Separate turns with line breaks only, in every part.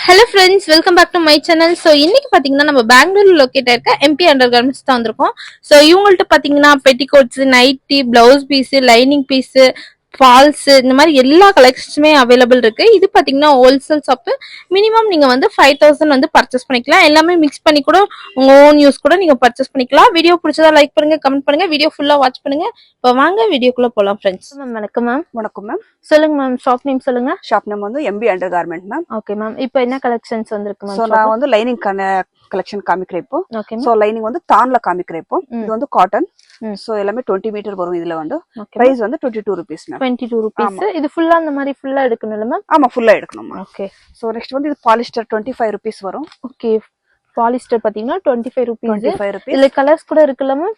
Hello friends, welcome back to my channel. So இன்னைக்கு பாத்தீங்கன்னா நம்ம பெங்களூர்ல லொகேட் ஆயிருக்க MP அண்டர்கார்மெண்ட்ஸ் தான் வந்திருக்கோம். So இவங்கள்ட்ட பாத்தீங்கன்னா petticoats, nightie, blouse piece, lining piece, falls இந்த மாதிரி எல்லா கலெக்ஷன்ஸுமே அவைலபிள் இருக்கு. இது பாத்தீங்கன்னா ஹோல்சேல் ஷாப். மினிமம் நீங்க வந்து 5000 வந்து பர்ச்சேஸ் பண்ணிக்கலாம். எல்லாமே மிக்ஸ் பண்ணி கூட உங்க ஓன் யூஸ் கூட நீங்க பர்ச்சேஸ் பண்ணிக்கலாம். வீடியோ பிடிச்சதா லைக் பண்ணுங்க, கமெண்ட் பண்ணுங்க, வீடியோ ஃபுல்லா வாட்ச் பண்ணுங்க. இப்போ வாங்க வீடியோக்குள்ள போலாம் ஃப்ரெண்ட்ஸ். மேம் வணக்கம் மேம்.
வணக்கம் மேம்.
சொல்லுங்க மேம், ஷாப் நேம் சொல்லுங்க.
ஷாப் நேம் வந்து MB அண்டர்கார்மெண்ட் மேம்.
Okay ma'am. இப்போ என்ன கலெக்ஷன்ஸ் வந்திருக்கு மேம்?
சோ நான் வந்து லைனிங் கலெக்ஷன் காமிக்கிறேன் இப்போ.
ஓகே
சோ லைனிங் வந்து தான்ல காமிக்கிறேன் இப்போ. இது வந்து காட்டன். சோ எல்லாமே 20 மீட்டர் வரும். இதுல வந்து பிரைஸ் வந்து 22 rupees மேம்.
22 rupees. இது ஃபுல்லா அந்த மாதிரி ஃபுல்லா எடுக்கணும்ல மேம்?
ஆமா, ஃபுல்லா எடுக்கணும்.
ஓகே.
சோ நெக்ஸ்ட் வந்து இது பாலிஸ்டர் 25 rupees வரும்.
ஓகே. பாலிஸ்டர் பாத்தீங்கன்னா 25 rupees.
25 rupees.
இதுல கலர்ஸ் கூட இருக்குல்ல மேம்?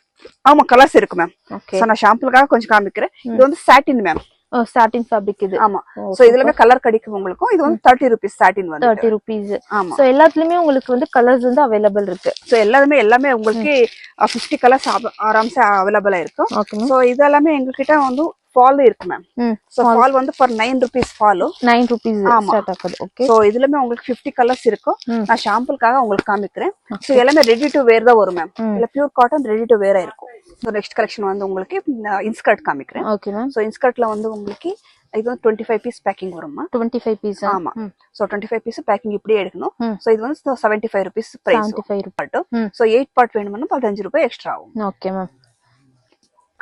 ஆமா, கலர்ஸ் இருக்கு மேம்.
ஓகே.
சோ நான் ஷாம்பிளுக்காக கொஞ்சம் காமிக்கிறேன். இது வந்து சாட்டின் மேம்.
சாட்டின் ஃபேப்ரிக் இது.
ஆமா. சோ இதுலமே கலர் கிடைக்கும் உங்களுக்கு. இது வந்து 30 rupees சாட்டின் வந்து.
30 rupees.
ஆமா.
சோ எல்லாத்துலயுமே உங்களுக்கு வந்து கலர்ஸ் வந்து அவைலபிள் இருக்கு.
சோ எல்லாமே உங்களுக்கு 50 கலர்ஸ் ஆராம்சே அவைலபிளா இருக்கும்.
ஓகே.
சோ இதெல்லாமே எங்ககிட்ட வந்து ஃபால் இருக்கு மேம். சோ ஃபால் வந்து for 9 rupees fall.
9 rupees start ஆகுது. ஓகே.
சோ இதுலமே உங்களுக்கு 50 கலர்ஸ் இருக்கும். நான் ஷாம்பிளுக்காக உங்களுக்கு காமிக்கிறேன். சோ எல்லாமே ரெடி டு வேர் தான் வரும் மேம். இல்ல pure cotton ready to vera இருக்கும். சோ நெக்ஸ்ட் கலெக்ஷன் வந்து உங்களுக்கு இன்ஸ்கர்ட் காமிக்கிறேன்.
Okay ma'am.
சோ இன்ஸ்கர்ட்ல வந்து உங்களுக்கு இது வந்து 25 பீஸ் பேக்கிங் வரும்மா. 25 பீஸ். ஆமா. சோ 25 பீஸ் பேக்கிங் இப்படியே எடுக்கணும். சோ இது வந்து 75 rupees price. 75 rupees. So 8 part வேணும்னா 15 ரூபாய் எக்ஸ்ட்ரா ஆகும்.
Okay ma'am.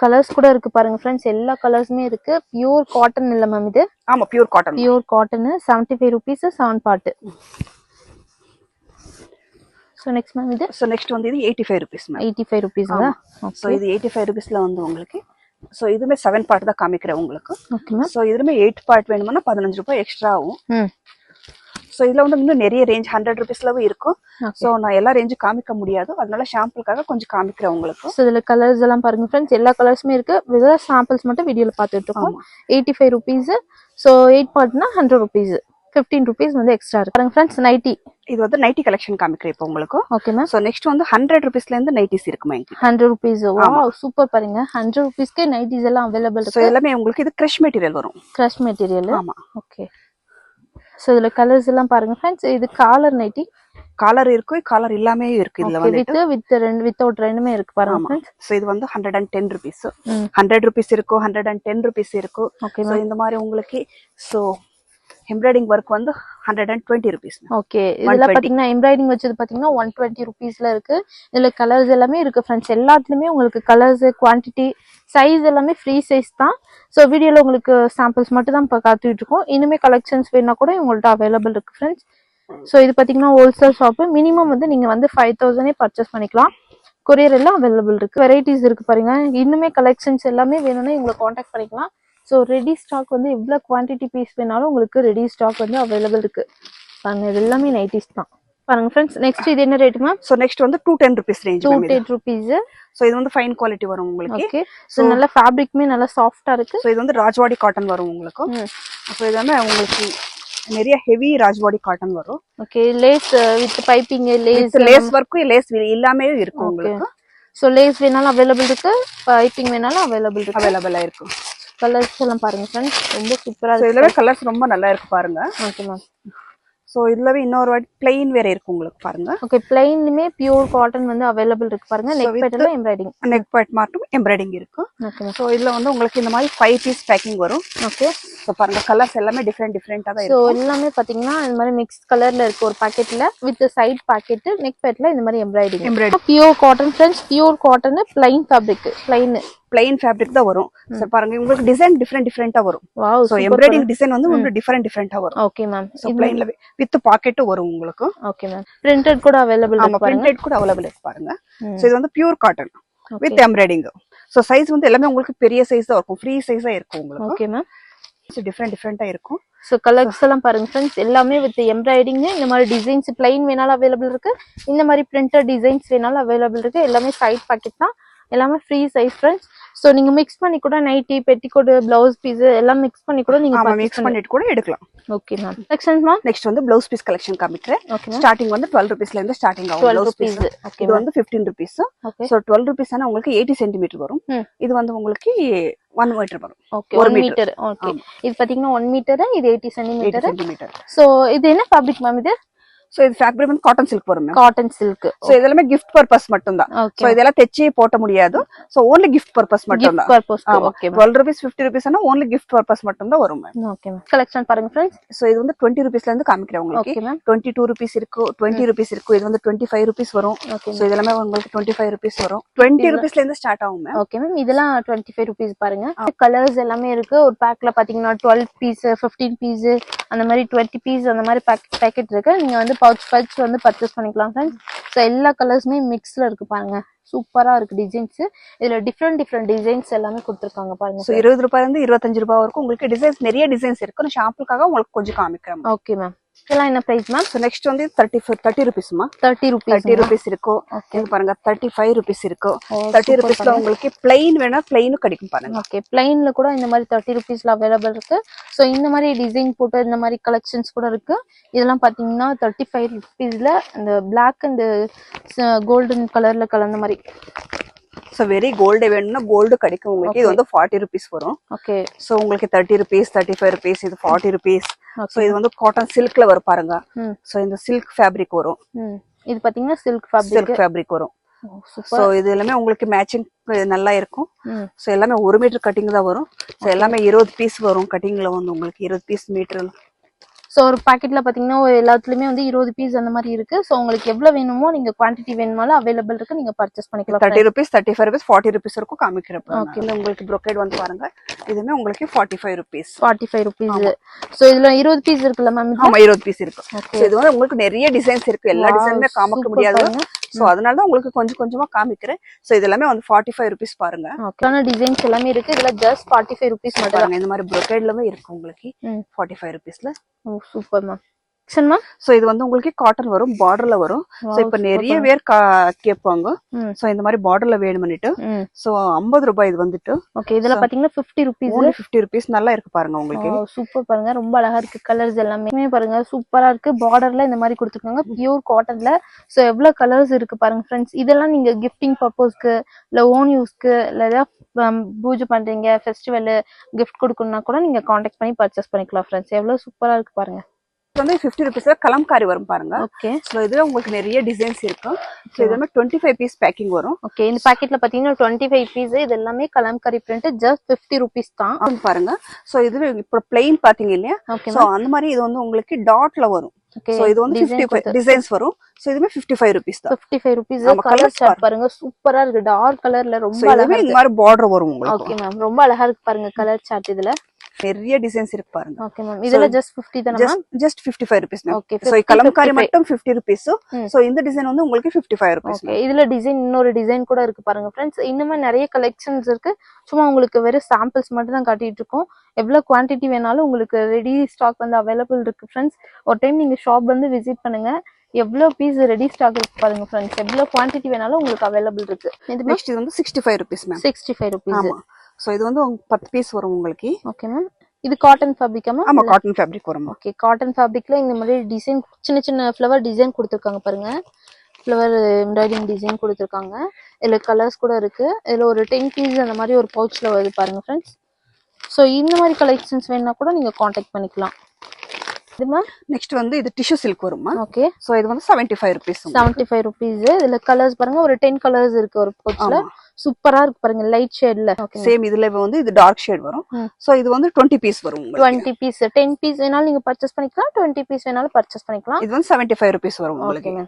கலர்ஸ் கூட இருக்கு பாருங்க फ्रेंड्स. எல்லா கலர்ஸுமே இருக்கு. பியூர் காட்டன் இல்ல மேம் இது?
ஆமா, pure cotton.
Pure cotton 75 rupees 7 part. So next ma'am இது?
சோ நெக்ஸ்ட் வந்து இது 85 rupees மேம்.
85 rupees தான்.
சோ இது 85 rupeesல வந்து உங்களுக்கு சோ இதுமே 7 பார்ட் தான் காமிக்கிறேன் உங்களுக்கு.
Okay ma'am.
சோ இதுமே 8 பார்ட் வேணும்னா 15 ரூபாய் எக்ஸ்ட்ரா ஆகும். சோ இதுல வந்து இன்னும் நிறைய ரேஞ்ச் 100 rupeesலவும் இருக்கும். சோ நான் எல்லா ரேஞ்சும் காமிக்க முடியாது, அதனால சாம்பிளுக்காக கொஞ்சம் காமிக்கிறேன் உங்களுக்கு.
சோ இதுல கலர்ஸ் எல்லாம் பாருங்க फ्रेंड्स. எல்லா கலர்ஸுமே இருக்கு. வெறும் சாம்பிள்ஸ் மட்டும் வீடியோல பாத்துட்டு இருக்கோம். 85 rupees. So 8 பார்ட்னா 100 rupees. 15 rupees வந்து எக்ஸ்ட்ரா இருக்கு பாருங்க फ्रेंड्स. நைட்டி
இது வந்து நைட்டி கலெக்ஷன் காமிக்கிறேன் இப்போ உங்களுக்கு.
Okay ma'am.
சோ நெக்ஸ்ட் வந்து 100 rupeesல இருந்து நைட்டிஸ் இருக்குமா எங்க?
100 rupees. வாவ், சூப்பர் பாருங்க. 100 rupeesக்கு நைட்டிஸ் எல்லாம் அவேலபிள் இருக்கு.
சோ எல்லாமே உங்களுக்கு இது கிரஷ் மெட்டீரியல் வரும்.
Crush material.
ஆமா.
ஓகே. சோ இதுல கலர்ஸ் எல்லாம் பாருங்க फ्रेंड्स. இது காலர் நைட்டி.
காலர் இருக்கு, காலர் இல்லாமே இருக்கு. இதுல வந்து
வித்தவுட் ரெண்டுமே இருக்கு பாருங்க फ्रेंड्स.
சோ இது வந்து 110 rupees. 100 rupees இருக்கு, 110 rupees இருக்கு. சோ இந்த மாதிரி உங்களுக்கு சோ எம்ப்ராய்டிங் வர்க் வந்து 120 rupees.
ஓகே. இதுல பாத்தீங்கன்னா எம்ப்ராய்டிங் வச்சது பாத்தீங்கன்னா 120 rupeesல இருக்கு. இதுல கலர்ஸ் எல்லாமே இருக்கு फ्रेंड्स. எல்லாத்துலயுமே உங்களுக்கு கலர்ஸ், குவாண்டிட்டி, சைஸ் எல்லாமே ஃப்ரீ சைஸ் தான். சோ வீடியோல உங்களுக்கு சாம்பிள்ஸ் மட்டும் தான் காத்துட்டு இருக்கோம். இனிமே கலெக்ஷன்ஸ் வேணா கூட உங்கள்ட்ட அவைலபிள் இருக்கு फ्रेंड्स. சோ இது பாத்தீங்கன்னா ஹோல்சேல் ஷாப். மினிமம் வந்து நீங்க வந்து 5000 பர்ச்சேஸ் பண்ணிக்கலாம். கொரியர் எல்லாம் அவைலபிள் இருக்கு. வெரைட்டிஸ் இருக்கு பாருங்க. இன்னுமே கலெக்ஷன்ஸ் எல்லாமே வேணும்னா உங்களை காண்டாக்ட் பண்ணிக்கலாம். ஸோ ரெடி ஸ்டாக் வந்து எவ்வளோ குவான்டிட்டி பீஸ் வேணாலும் உங்களுக்கு ரெடி ஸ்டாக் வந்து அவைலபிள் இருக்கு பாருங்க. இது எல்லாமே நைட்டிஸ் தான் பாருங்க ஃப்ரெண்ட்ஸ். நெக்ஸ்ட் இது என்ன ரேட் மேம்?
சோ நெக்ஸ்ட் வந்து 210 rupees ரேஞ்ச்.
210 rupees.
சோ இது வந்து ஃபைன் குவாலிட்டி வரும் உங்களுக்கு.
ஓகே. சோ நல்ல ஃபேப்ரிக்மே நல்ல சாஃப்ட்டா இருக்கு.
சோ இது வந்து ராஜ்வாடி காட்டன் வரும் உங்களுக்கு. அப்போ இதெல்லாம் உங்களுக்கு நிறைய ஹெவி ராஜ்வாடி காட்டன் வரும்.
Okay. Lace with piping,
lace வர்க்கும் லேஸ் இல்லாமே இருக்கும் உங்களுக்கு.
சோ லேஸ் வேணாலும் அவைலபிள் இருக்கு, பைப்பிங் வேணாலும் அவைலபிளா
இருக்கும்.
கலர்ஸ் எல்லாம் பாருங்க फ्रेंड्स. ரொம்ப சூப்பரா இருக்கு.
இதுல கலர்ஸ் ரொம்ப நல்லா இருக்கு பாருங்க.
Okay ma'am.
சோ இதுலவே இன்னொரு வாட்டி பிளைன் வேற இருக்கு உங்களுக்கு பாருங்க.
ஓகே. பிளைன்லயே பியூர் காட்டன் வந்து அவைலபிள் இருக்கு பாருங்க. நெக் பேட்டர்ல எம்ப்ராய்டிங்.
நெக் பேட் மட்டும் எம்ப்ராய்டிங் இருக்கு.
ஓகே.
சோ இதுல வந்து உங்களுக்கு இந்த மாதிரி 5 பீஸ் பேக்கிங் வரும்.
ஓகே.
சோ பாருங்க கலர்ஸ் எல்லாமே டிஃபரெண்டா தான்
இருக்கு.
இருக்கு.
சோ எல்லாமே பாத்தீங்கன்னா இந்த மாதிரி மிக்ஸ் கலர்ல இருக்கு ஒரு பாக்கெட்ல. வித் சைடு பாக்கெட் நெக் பேட்ல இந்த மாதிரி embroidering. Pure cotton friends. Pure cotton plain fabric. Plain
fabric தான் வரும். சோ பாருங்க உங்களுக்கு டிசைன் டிஃபரெண்டா வரும்.
வாவ்.
சோ எம்ப்ராய்டிங் டிசைன் வந்து உங்களுக்கு டிஃபரெண்டா வரும்.
Okay ma'am.
சோ பிளைன்ல வித் பாக்கெட் வரும் உங்களுக்கு.
Okay ma'am. பிரிண்டட் கூட அவைலபிள் இருக்கு பாருங்க.
பிரிண்டட் கூட அவைலபிள் இருக்கு பாருங்க. சோ இது வந்து pure cotton with embroidering. So size வந்து எல்லாமே உங்களுக்கு பெரிய சைஸ் தான் இருக்கும். ஃப்ரீ சைஸா இருக்கும் உங்களுக்கு.
Okay ma'am.
சோ டிஃபரெண்டா இருக்கும்.
சோ கலர்ஸ் எல்லாம் பாருங்க फ्रेंड्स. எல்லாமே வித் எம்ப்ராய்டிங். இந்த மாதிரி டிசைன்ஸ் பிளைன் வேணாலும் அவைலபிள் இருக்கு, இந்த மாதிரி பிரிண்டட் டிசைன்ஸ் வேணாலும் அவைலபிள் இருக்கு. எல்லாமே சைடு பாக்கெட் தான், எல்லாமே ஃப்ரீ சைஸ் फ्रेंड्स. சோ நீங்க மிக்ஸ் பண்ணி கூட நைட்டி, பெட்டிகோட், பிளவுஸ் பீஸ் எல்லாம் மிக்ஸ் பண்ணி கூட நீங்க
மிக்ஸ் பண்ணிட்டு கூட எடுக்கலாம்.
Okay ma'am. Next ma'am.
Next வந்து பிளவுஸ் பீஸ் கலெக்ஷன் காமிக்கிறேன். ஸ்டார்டிங் வந்து 12 rupeesல இருந்து ஸ்டார்டிங் ஆகும் பிளவுஸ் பீஸ். இது வந்து 15 rupees. சோ 12 rupees ஆனா உங்களுக்கு 80 cm வரும். இது வந்து உங்களுக்கு 1 மீட்டர் வரும்.
ஓகே. 1 மீட்டர். ஓகே. இது பாத்தீங்கன்னா 1 மீட்டர், இது 80 cm. சோ இது என்ன ஃபேப்ரிக் மேம் இது?
சோ இது ஃபேப்ரிக் வந்து காட்டன் சில்க் வரும் மேம்.
Cotton silk.
சோ இதெல்லாம் கிஃப்ட் பர்பஸ் மட்டும் தான். சோ இதெல்லாம் தெச்சி போட முடியாது. சோ only gift purpose மட்டும் தான். ஓகே 12 rupees 50 rupees னா only gift purpose மட்டும் தான் வரும் மேம்.
Okay ma'am. கலெக்ஷன் பாருங்க फ्रेंड्स.
சோ இது வந்து 20 rupeesல இருந்து காமிக்கிறேன் உங்களுக்கு. 22 rupees இருக்கு, 20 rupees இருக்கு. இது வந்து 25 rupees வரும். சோ இதெல்லாம் உங்களுக்கு 25 rupees வரும். 20 rupeesல இருந்து ஸ்டார்ட் ஆகும் மேம்.
Okay ma'am. இதெல்லாம் 25 rupees பாருங்க. கலர்ஸ் எல்லாமே இருக்கு. ஒரு பேக்ல பாத்தீங்கன்னா 12 பீஸ், 15 பீஸ், அந்த மாதிரி 20 பீஸ் அந்த மாதிரி பேக்கெட் இருக்கு. நீங்க வந்து பவுச் வந்து பர்ச்சேஸ் பண்ணிக்கலாம் फ्रेंड्स. சோ எல்லா கலர்ஸ்மே மிக்ஸ்ல இருக்கு பாருங்க. சூப்பரா இருக்கு டிசைன்ஸ். இதுல டிஃபரெண்ட் டிசைன்ஸ் எல்லாமே கொடுத்திருக்காங்க பாருங்க.
சோ 20 ரூபாயில இருந்து 25 ரூபாய் வரைக்கும் உங்களுக்கு டிசைன்ஸ் நிறைய டிசைன்ஸ் இருக்கு. நான் ஷாம்புக்காக உங்களுக்கு கொஞ்சம் காமிக்கிறேன்.
Okay ma'am. இதெல்லாம் என்ன பிரைஸ் மேம்?
சோ நெக்ஸ்ட் வந்து 30 rupees மா. 30 rupees இருக்கு. இது பாருங்க 35 rupees இருக்கு. 30 rupeesல உங்களுக்கு plain வேணா plain கிடைக்கும் பாருங்க.
ஓகே plainல கூட இந்த மாதிரி 30 rupeesல அவேilable இருக்கு. சோ இந்த மாதிரி டிசைன் போட்டு இந்த மாதிரி கலெக்ஷன்ஸ் கூட இருக்கு. இதெல்லாம் பாத்தீங்கன்னா 35 rupeesல அந்த Black and golden கலர்ல கலந்த மாதிரி.
சோ வெரி கோல்ட் வேணும்னா கோல்ட் கிடைக்கும் உங்களுக்கு. இது வந்து 40 rupees வரும்.
ஓகே.
சோ உங்களுக்கு 30 rupees, 35 rupees, இது 40 rupees. சோ இது வந்து காட்டன் சில்க்ல வரும் பாருங்க. சோ இந்த சில்க் ஃபேப்ரிக் வரும்.
இது பாத்தீங்கன்னா சில்க் ஃபேப்ரிக்
வரும். சோ இது எல்லாமே உங்களுக்கு மேட்சிங் நல்லா இருக்கும். சோ எல்லாமே 1 மீட்டர் கட்டிங் தான் வரும். சோ எல்லாமே 20 பீஸ் வரும் கட்டிங்ல வந்து உங்களுக்கு 20 பீஸ் மீட்டர்.
சோ ஒரு பாக்கெட்ல பாத்தீங்கன்னா எல்லாத்துலயுமே வந்து 20 பீஸ் அந்த மாதிரி இருக்கு. சோ உங்களுக்கு எவ்வளவு வேணுமோ நீங்க குவாண்டிட்டி வேணுமாலும் அவைலபிள் இருக்கு. நீங்க பர்ச்சேஸ் பண்ணிக்கலாம்.
30 rupees, 35 rupees, 40 rupees இருக்கும் காமிக்கிறப்ப. உங்களுக்கு brocade வந்து பாருங்க. இதுமே உங்களுக்கு 45 rupees.
45 rupees. சோ இதுல 20 பீஸ் இருக்குல்ல மேம்?
ஆமா 20 பீஸ் இருக்கு. சோ இது வந்து உங்களுக்கு நிறைய டிசைன்ஸ் இருக்கு. எல்லா டிசைனுமே காமிக்க முடியாது. சோ அதனால தான் உங்களுக்கு கொஞ்சம் கொஞ்சமா காமிக்கிறேன். சோ இதெல்லாம் வந்து 45 rupees பாருங்க.
ஓகேன டிசைன்ஸ் எல்லாமே இருக்கு. இதுல just 45 rupees மட்டும் தான்.
இந்த மாதிரி brocadeலவே இருக்கு உங்களுக்கு 45 rupeesல.
ஓ சூப்பர் மேம். சரிமா.
சோ இது வந்து உங்களுக்கு காட்டன் வரும், பார்டர்ல வரும். சோ இப்ப நிறைய பேர் கேட்பாங்க. சோ இந்த மாதிரி பார்டர்ல வேணும்னுட்டு. சோ 50 ரூபாய் இது வந்துட்டு.
ஓகே. இதுல பாத்தீங்கன்னா 50 rupees.
50 rupees நல்லா இருக்கு பாருங்க உங்களுக்கு.
சூப்பர் பாருங்க. ரொம்ப அழகா இருக்கு. கலர்ஸ் எல்லாமே பாருங்க சூப்பரா இருக்கு. பார்டர்ல இந்த மாதிரி கொடுத்திருக்காங்க. பியூர் காட்டன்ல. சோ எவ்வளவு கலர்ஸ் இருக்கு பாருங்க फ्रेंड्स. இதெல்லாம் நீங்க கிஃப்டிங் பர்பஸ்க்கு இல்ல ஓன் யூஸ்க்கு இல்ல பூஜை பண்றீங்க, ஃபெஸ்டிவல் கிஃப்ட் கொடுக்கணும்னா கூட நீங்க கான்டாக்ட் பண்ணி பர்ச்சேஸ் பண்ணிக்கலாம் फ्रेंड्स. எவ்வளவு சூப்பரா இருக்கு பாருங்க.
வந்து 50 rupeesல கலம்காரி வரும் பாருங்க.
ஓகே.
சோ இதுல உங்களுக்கு நிறைய டிசைன்ஸ் இருக்கு. சோ இதுல 25 பீஸ் பேக்கிங் வரும்.
ஓகே. இந்த பாக்கெட்ல பாத்தீங்கன்னா 25 பீஸ். இது எல்லாமே கலம்காரி பிரிண்ட். just 50 rupees தான்
பாருங்க. சோ இது இப்ப plain பாத்தீங்க இல்லையா? சோ அந்த மாதிரி இது வந்து உங்களுக்கு டாட்ல வரும். சோ இது வந்து 55 டிசைன்ஸ் வரும். சோ இதுமே 55 rupees தான். 55
rupees. கலர் சார்ட் பாருங்க சூப்பரா இருக்கு. டார்க் கலர்ல ரொம்ப அழகா இருக்கு.
இந்த மாதிரி பார்டர் வரும் உங்களுக்கு.
Okay ma'am. ரொம்ப அழகா இருக்கு பாருங்க கலர் சார்ட். இதுல
நிறைய டிசைன்ஸ் இருக்கு பாருங்க.
Okay ma'am. இதுல just 50 தான ma'am?
just 55 rupees ma'am.
Okay.
So Kalamkari மட்டும் 50 rupees. சோ இந்த டிசைன் வந்து உங்களுக்கு 55 rupees.
ஓகே. இதுல டிசைன் இன்னொரு டிசைன் கூட இருக்கு பாருங்க फ्रेंड्स. இன்னுமே நிறைய கலெக்ஷன்ஸ் இருக்கு. சும்மா உங்களுக்கு வெறும் சாம்பிள்ஸ் மட்டும் தான் காட்டிட்டு இருக்கோம். எவ்வளவு குவாண்டிட்டி வேணாலும் உங்களுக்கு ரெடி ஸ்டாக் வந்து அவைலபிள் இருக்கு फ्रेंड्स. ஒரு டைம் நீங்க ஷாப் வந்து விசிட் பண்ணுங்க. எவ்வளவு பீஸ் ரெடி ஸ்டாக் இருக்கு பாருங்க फ्रेंड्स. எவ்வளவு குவாண்டிட்டி வேணாலும் உங்களுக்கு அவைலபிள் இருக்கு.
இது நெக்ஸ்ட் இது வந்து 65 rupees மேம்.
65 rupees.
ஆமா. சோ இது வந்து 10 பீஸ் வரும் உங்களுக்கு.
Okay ma'am. இது காட்டன் ஃபேப்ரிக்கா மேம்?
ஆமா காட்டன் ஃபேப்ரிக் வரும்.
ஓகே. காட்டன் ஃபேப்ரிக்ல இந்த மாதிரி டிசைன் சின்ன சின்ன ஃப்ளவர் டிசைன் கொடுத்திருக்காங்க பாருங்க. ஃப்ளவர் எம்ப்ராய்டிங் டிசைன் கொடுத்திருக்காங்க. இதுல கலர்ஸ் கூட இருக்கு. இதுல ஒரு 10 பீஸ் அந்த மாதிரி ஒரு பவுச்ல வருது பாருங்க फ्रेंड्स. சோ இந்த மாதிரி கலெக்ஷன்ஸ் வேணும்னா கூட நீங்க கான்டாக்ட் பண்ணிக்கலாம். இது மேம்
நெக்ஸ்ட் வந்து இது டிஷ்யூ சில்க் வருமா?
ஓகே.
சோ இது வந்து 75 rupees.
75 rupees. இதுல கலர்ஸ் பாருங்க ஒரு 10 கலர்ஸ் இருக்கு ஒரு பவுச்ல. சூப்பரா இருக்கு பாருங்க லைட் ஷேட்ல.
சேம் இதுல வந்து இது டார்க் ஷேட் வரும். சோ இது வந்து 20 பீஸ் வரும் உங்களுக்கு. 20
பீஸ். 10 பீஸ் வேணாலும் நீங்க பர்ச்சேஸ் பண்ணிக்கலாம். 20 பீஸ் வேணாலும் பர்ச்சேஸ் பண்ணிக்கலாம்.
இது வந்து 75 rupees வரும் உங்களுக்கு.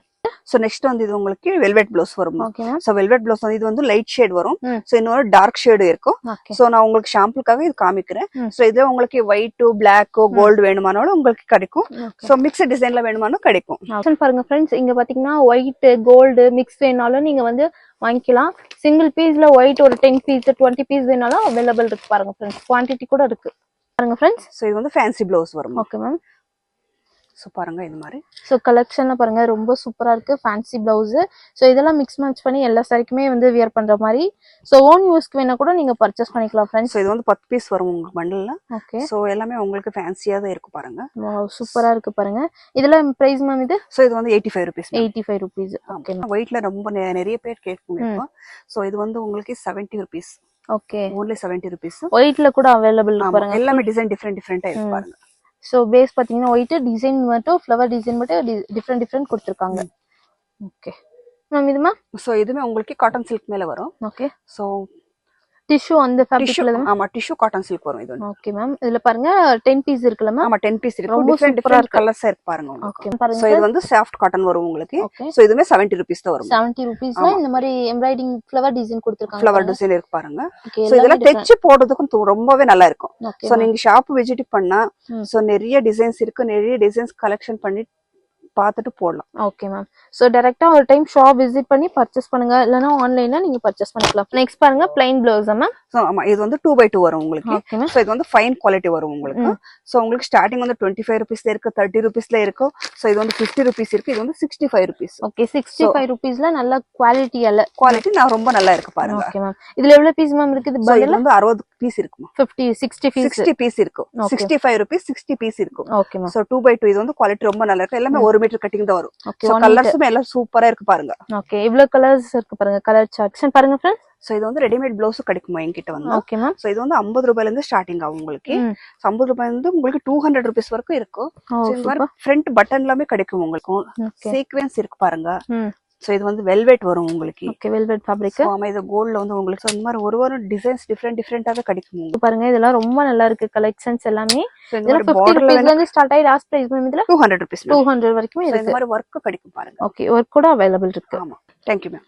சோ நெக்ஸ்ட் வந்து இது உங்களுக்கு வெல்வெட் ப்ளவுஸ் வரும். சோ வெல்வெட் ப்ளவுஸ் வந்து இது வந்து லைட் ஷேட் வரும். சோ இன்னொரு டார்க் ஷேட் இருக்கும். சோ நான் உங்களுக்கு ஷாம்பிளுக்காக இது காமிக்கிறேன். சோ இது உங்களுக்கு ஒயிட், பிளாக், கோல்ட் வேணுமானாலும் உங்களுக்கு கிடைக்கும். சோ மிக்ஸ் டிசைன்ல வேணுமானாலும் கிடைக்கும்.
பாருங்க फ्रेंड्स. இங்க பாத்தீங்கன்னா ஒயிட், கோல்ட் மிக்ஸ் வேணாலும் நீங்க வந்து வாங்கிக்கலாம். சிங்கிள் பீஸ்ல ஒயிட் ஒரு 10 பீஸ் 20 பீஸ் வேணாலும் அவைலபிள் இருக்கு பாருங்க फ्रेंड्स. குவாண்டிட்டி கூட இருக்கு பாருங்க फ्रेंड्स.
சோ இது வந்து ஃபேன்சி ப்ளவுஸ் வரும்.
Okay ma'am.
சோ பாருங்க இந்த மாதிரி.
சோ கலெக்ஷன்ல பாருங்க ரொம்ப சூப்பரா இருக்கு. Fancy blouse. சோ இதெல்லாம் மிக்ஸ் மேட்ச் பண்ணி எல்லா சாரிக்குமே வந்து வியர் பண்ற மாதிரி. சோ ஓன் யூஸ்க்கு வேணா கூட நீங்க பர்ச்சேஸ் பண்ணிக்கலாம் फ्रेंड्स.
சோ இது வந்து 10 பீஸ் வரும் உங்களுக்கு பண்டல்ல.
ஓகே.
சோ எல்லாமே உங்களுக்கு ஃபேன்சியா தான் இருக்கு பாருங்க.
வாவ் சூப்பரா இருக்கு பாருங்க. இதுல பிரைஸ் மேம் இது?
சோ இது வந்து 85 rupees.
85 rupees. ஓகே.
ஒயிட்ல ரொம்ப நிறைய பேர் கேட்குங்க. சோ இது வந்து உங்களுக்கு 70 rupees.
ஓகே.
only 70 rupees.
ஒயிட்ல கூட அவைலபிள் இருக்கு பாருங்க.
எல்லாமே டிசைன் டிஃபரெண்டா இருக்கு பாருங்க.
சோ பேஸ் பாத்தீங்கன்னா ஒயிட், டிசைன் மட்டும் ஃப்ளவர் டிசைன் மட்டும் டிஃபரெண்ட் கொடுத்திருக்காங்க. ஓகே மேம் இது மேம்.
சோ இதுமே உங்களுக்கு காட்டன் சில்க் மேல வரும்.
ஓகே
சோ
டிஷ்யூ அந்த ஃபேப்ரிக்ல தான்.
ஆமா டிஷ்யூ காட்டன் சில்க் வரும் இது.
Okay ma'am. இதுல பாருங்க 10 பீஸ் இருக்குல மேம்.
ஆமா 10 பீஸ் இருக்கு. டிஃபரெண்ட் கலர்ஸ் இருக்கு பாருங்க.
ஓகே பாருங்க.
சோ இது வந்து சாஃப்ட் காட்டன் வரும் உங்களுக்கு. சோ இதுமே 70 ரூபீஸ் தான் வரும்.
70 ரூபீஸ்ல இந்த மாதிரி எம்ப்ராய்டிங் ஃப்ளவர் டிசைன் கொடுத்திருக்காங்க.
ஃப்ளவர் டிசைன் இருக்கு பாருங்க. சோ இதெல்லாம் தெச்சு போடுறதுக்கு ரொம்பவே நல்லா இருக்கும். சோ நீங்க ஷாப் விசிட் பண்ணா சோ நிறைய டிசைன்ஸ் இருக்கு. நிறைய டிசைன்ஸ் கலெக்ஷன் பண்ணி பார்த்துட்டு போடலாம்.
Okay ma'am. சோ டைரக்டா ஒரு டைம் ஷாப் விசிட் பண்ணி பர்ச்சேஸ் பண்ணுங்க, இல்லனா ஆன்லைன்ல நீங்க பர்ச்சேஸ் பண்ணிக்கலாம். நெக்ஸ்ட் பாருங்க plain blouse மேம்.
சோ ஆமா இது வந்து 2x2 வரும் உங்களுக்கு. சோ இது வந்து ஃபைன் குவாலிட்டி வரும் உங்களுக்கு. சோ உங்களுக்கு ஸ்டார்டிங் வந்து 25 ரூபீஸ்ல இருக்கு, 30 ரூபீஸ்ல இருக்கு. சோ இது வந்து 50 ரூபீஸ் இருக்கு. இது வந்து 65 ரூபீஸ்.
ஓகே 65 ரூபீஸ்ல நல்ல குவாலிட்டி
நான் ரொம்ப நல்லா இருக்கு பாருங்க.
Okay ma'am. இதுல எவ்வளவு பீஸ் மேம் இருக்கு? இது
பண்டல் வந்து 60 பீஸ் இருக்கு.
50 60 பீஸ்
60 பீஸ் இருக்கு. 65 ரூபீஸ் 60 பீஸ் இருக்கு.
Okay ma'am.
சோ 2x2 இது வந்து குவாலிட்டி ரொம்ப நல்லா இருக்கு. எல்லாமே 1 மீட்டர் கட்டிங் தான் வரும். சோ கலர்ஸும் எல்லாம் சூப்பரா இருக்கு பாருங்க.
ஓகே இவ்வளவு கலர்ஸ் இருக்கு பாருங்க. கலர் சார்ட்ஸ் பாருங்க फ्रेंड्स.
சோ இது வந்து ரெடிமேட் ப்ளவுஸ் கிடைக்குமா என்கிட்ட வந்து.
Okay ma'am.
சோ இது வந்து 50 ரூபாயில இருந்து ஸ்டார்டிங் ஆகும் உங்களுக்கு. 50 ரூபாயில இருந்து உங்களுக்கு 200 ரூபீஸ் வரைக்கும் இருக்கும். சோ இந்த மாதிரி ஃப்ரண்ட் பட்டன் எல்லாமே கிடைக்கும் உங்களுக்கு. சீக்வென்ஸ் இருக்கு பாருங்க. சோ இது வந்து வெல்வெட் வரும் உங்களுக்கு.
Okay velvet fabric.
ஆமா இது கோல்ட்ல வந்து உங்களுக்கு இந்த மாதிரி ஒரு டிசைன்ஸ் டிஃபரெண்டாவே கிடைக்கும் உங்களுக்கு.
பாருங்க இதெல்லாம் ரொம்ப நல்லா இருக்கு கலெக்ஷன்ஸ் எல்லாமே. இதெல்லாம் 50 ரூபாயில இருந்து ஸ்டார்ட் ஆயி லாஸ்ட் பிரைஸ் மேம் இதுல
200 ரூபாய்
200 வரைக்கும் இருக்கு.
இந்த மாதிரி வர்க் கிடைக்கும் பாருங்க.
ஓகே வர்க் கூட அவேilable இருக்கு.
ஆமா. Thank you ma'am.